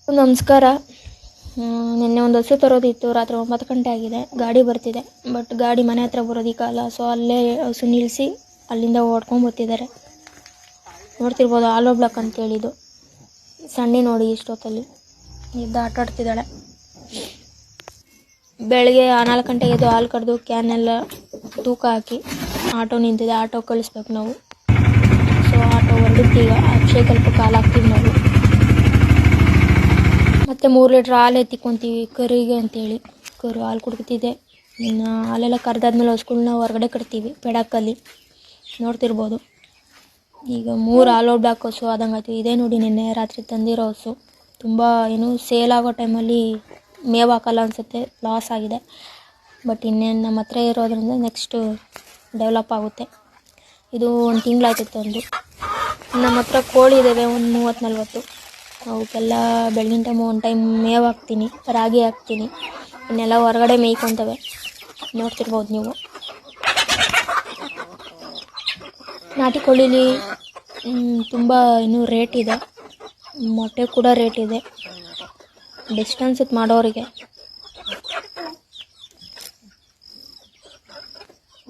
ನಮಸ್ಕಾರ. ನಿನ್ನೆ ಒಂದು ಹಸು ತರೋದಿತ್ತು. ರಾತ್ರಿ 9 ಗಂಟೆ ಆಗಿದೆ. ಗಾಡಿ ಬರ್ತಿದೆ, ಬಟ್ ಗಾಡಿ ಮನೆ ಹತ್ರ ಬರೋದಕ್ಕಲ್ಲ. ಸೊ ಅಲ್ಲೇ ಹಸು ನಿಲ್ಲಿಸಿ ಅಲ್ಲಿಂದ ಓಡ್ಕೊಂಡು ಬರ್ತಿದ್ದಾರೆ. ನೋಡ್ತಿರ್ಬೋದು, ಆಲೋ ಬ್ಲಾಕ್ ಅಂತೇಳಿದು. ಸಣ್ಣ ನೋಡಿ ಇಷ್ಟೊತ್ತಲ್ಲಿ ಇದ್ದು ಆಟ ಆಡ್ತಿದ್ದಾಳೆ. ಬೆಳಗ್ಗೆ 4 ಗಂಟೆಗೆ ಎದ್ದು ಹಾಲು ಕರೆದು ಕ್ಯಾನೆಲ್ಲ ತೂಕ ಹಾಕಿ ಆಟೋ ನಿಂತಿದೆ. ಆಟೋ ಕಳಿಸ್ಬೇಕು ನಾವು. ಸೊ ಆಟೋ ಹೊರಡುತ್ತೀಗ. ಅಕ್ಷಯ್ ಕಲ್ಪಕ್ಕೆ ಹಾಲು ಹಾಕ್ತೀವಿ ನಾವು. ಮತ್ತು 3 ಲೀಟ್ರ್ ಹಾಲು ಎತ್ತಿಕ್ಕೊತೀವಿ ಕರಿಗೆ ಅಂತೇಳಿ. ಕರು ಹಾಲು ಕುಡ್ತಿದೆ. ಇನ್ನು ಹಾಲೆಲ್ಲ ಕರೆದಾದ್ಮೇಲೆ ಹಸುಗಳ್ನ ಹೊರಗಡೆ ಕಟ್ತೀವಿ ಪೆಡಾಕಲ್ಲಿ. ನೋಡ್ತಿರ್ಬೋದು, ಈಗ 3 ಆಲೋ ಬ್ಲಾಕ್ ಹಸು ಆದಂಗೆ ಆಯ್ತು. ಇದೇ ನೋಡಿ ನಿನ್ನೆ ರಾತ್ರಿ ತಂದಿರೋ ಹಸು. ತುಂಬ ಸೇಲ್ ಆಗೋ ಟೈಮಲ್ಲಿ ಮೇವು ಹಾಕಲ್ಲ ಅನಿಸುತ್ತೆ, ಲಾಸ್ ಆಗಿದೆ. ಬಟ್ ಇನ್ನೇನು ನಮ್ಮ ಹತ್ರ ಇರೋದ್ರಿಂದ ನೆಕ್ಸ್ಟು ಡೆವಲಪ್ ಆಗುತ್ತೆ. ಇದು 1 ತಿಂಗಳಾಯ್ತು ತಂದು. ನಮ್ಮ ಹತ್ರ ಕೋಳಿ ಇದ್ದಾವೆ ಒಂದು 30-40. ಅವಕ್ಕೆಲ್ಲ ಬೆಳಗಿನ ಟೈಮ್ ಒಂದು ಟೈಮ್ ಮೇವು ಹಾಕ್ತೀನಿ, ರಾಗಿ ಹಾಕ್ತೀನಿ. ಇನ್ನೆಲ್ಲ ಹೊರಗಡೆ ಮೇಯ್ಕೊತವೆ. ನೋಡ್ತಿರ್ಬೋದು ನೀವು. ನಾಟಿ ಕೋಳಿಲಿ ತುಂಬ ಇನ್ನೂ ರೇಟ್ ಇದೆ. ಮೊಟ್ಟೆ ಕೂಡ ರೇಟ್ ಇದೆ. ಬೆಸ್ಟ್ ಅನ್ಸುತ್ತೆ ಮಾಡೋರಿಗೆ.